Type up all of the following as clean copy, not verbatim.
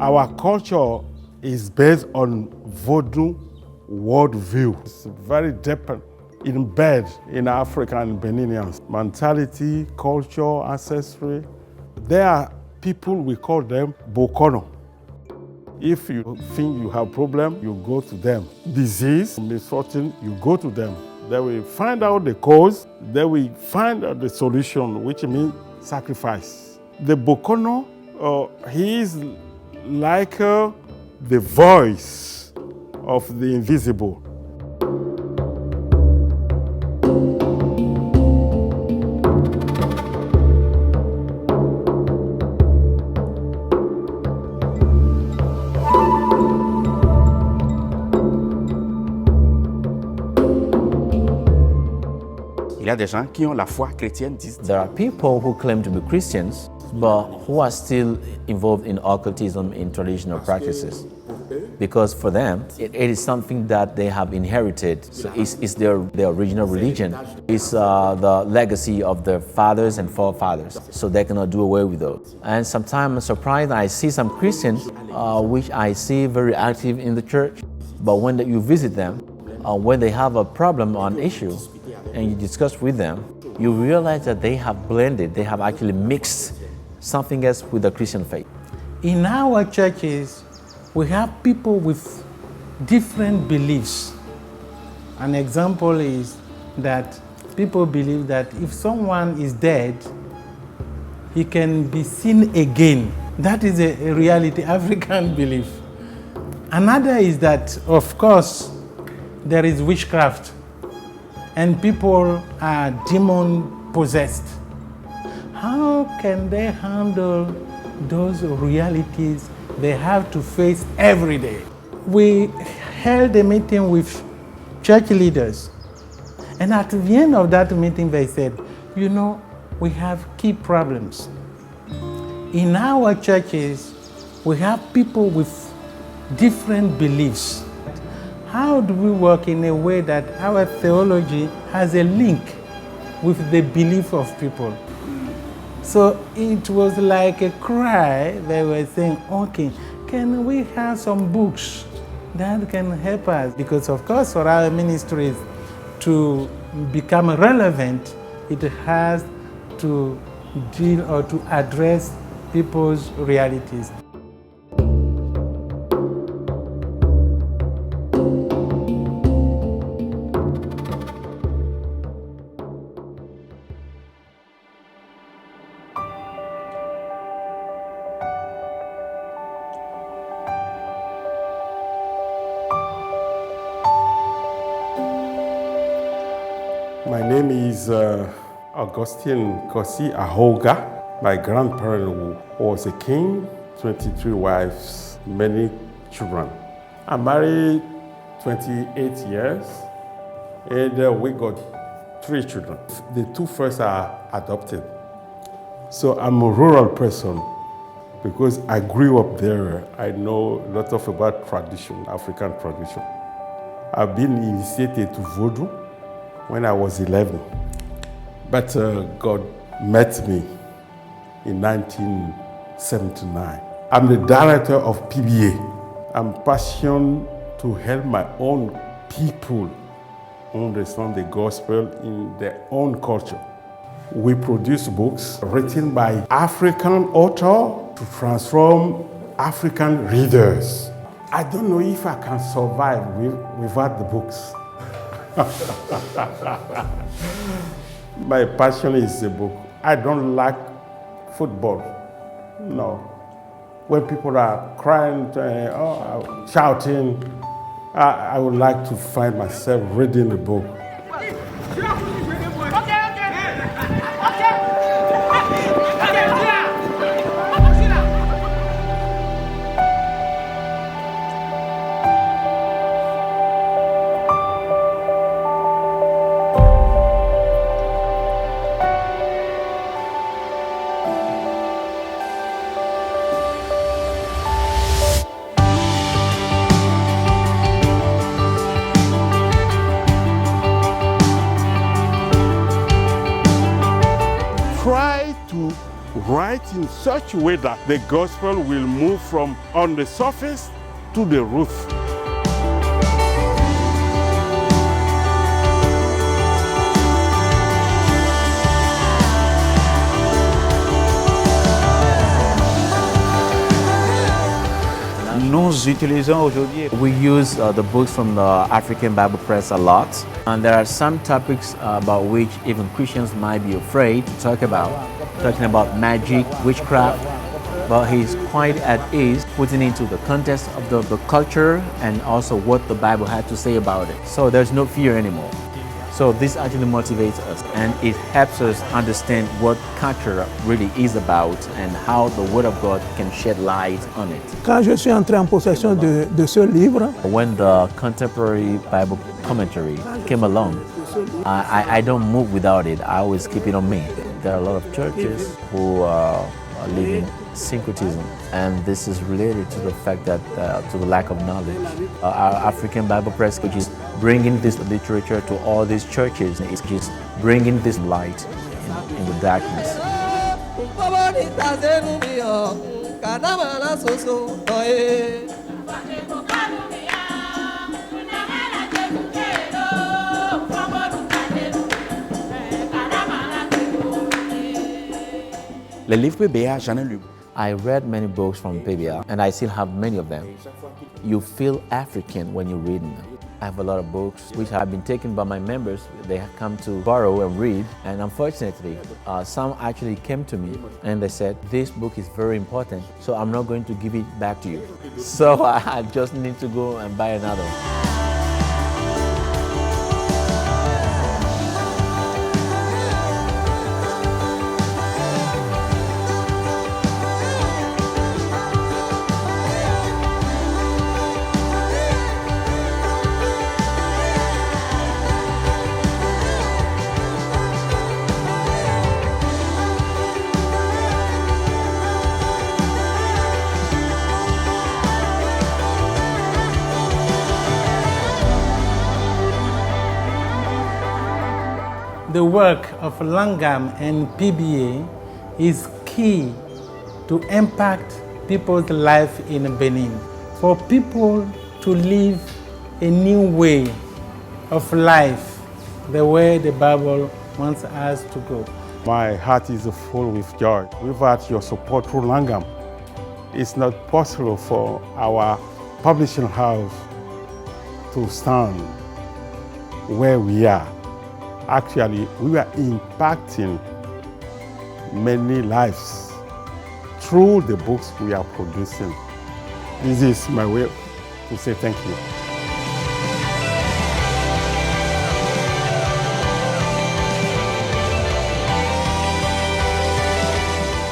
Our culture is based on Vodou worldview. It's very deep embedded in African Beninians. Mentality, culture, ancestry. There are people, we call them Bokono. If you think you have problem, you go to them. Disease, misfortune, you go to them. They will find out the cause, they will find out the solution, which means sacrifice. The Bokono, he is like the voice of the invisible. Il y a des gens qui ont la foi chrétienne, disent. There are people who claim to be Christians, but who are still involved in occultism in traditional practices. Because for them, it is something that they have inherited. So it's their original religion. It's the legacy of their fathers and forefathers. So they cannot do away with those. And sometimes I'm surprised I see some Christians, which I see very active in the church. But when you visit them, when they have a problem on issue, and you discuss with them, you realize that they have blended, they have actually mixed something else with the Christian faith. In our churches, we have people with different beliefs. An example is that people believe that if someone is dead, he can be seen again. That is a reality, African belief. Another is that, of course, there is witchcraft, and people are demon possessed. How can they handle those realities they have to face every day? We held a meeting with church leaders, and at the end of that meeting they said, you know, we have key problems. In our churches, we have people with different beliefs. How do we work in a way that our theology has a link with the belief of people? So it was like a cry. They were saying, okay, can we have some books that can help us? Because of course for our ministries to become relevant, it has to deal or to address people's realities. My name is Augustine Kosi Ahoga. My grandparent was a king, 23 wives, many children. I'm married 28 years, and we got 3 children. The 2 first are adopted. So I'm a rural person because I grew up there. I know a lot about tradition, African tradition. I've been initiated to Vodou when I was 11. But God met me in 1979. I'm the director of PBA. I'm passionate to help my own people understand the gospel in their own culture. We produce books written by African authors to transform African readers. I don't know if I can survive without the books. My passion is the book. I don't like football. No. When people are crying, shouting, I would like to find myself reading a book. write in such a way that the gospel will move from on the surface to the roof. Nous utilisons aujourd'hui. We use the books from the African Bible Press a lot, and there are some topics about which even Christians might be afraid to talk about, talking about magic, witchcraft, but he's quite at ease putting into the context of the culture and also what the Bible had to say about it. So there's no fear anymore. So this actually motivates us, and it helps us understand what culture really is about and how the Word of God can shed light on it. Quand je suis entré en possession de ce livre, When the contemporary Bible commentary came along, I don't move without it. I always keep it on me. There are a lot of churches who are living syncretism, and this is related to the fact that to the lack of knowledge. Our African Bible Press, which is bringing this literature to all these churches, is just bringing this light in the darkness. Les livres PBA, j'en ai lu. I read many books from PBA, and I still have many of them. You feel African when you're reading them. I have a lot of books which have been taken by my members. They have come to borrow and read, and unfortunately, some actually came to me and they said, this book is very important, so I'm not going to give it back to you. So I just need to go and buy another one. The work of Langham and PBA is key to impact people's life in Benin. For people to live a new way of life, the way the Bible wants us to go. My heart is full with joy. Without your support through Langham, it's not possible for our publishing house to stand where we are. Actually, we are impacting many lives through the books we are producing. This is my way to say thank you.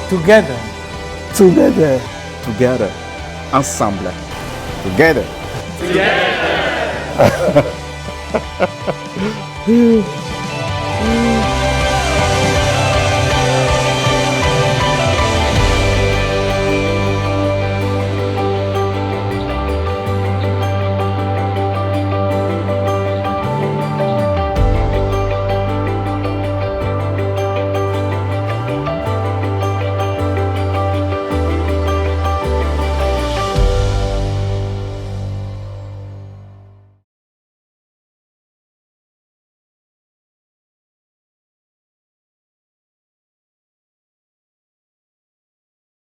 Together. together. Together. Ensemble. Together. Together.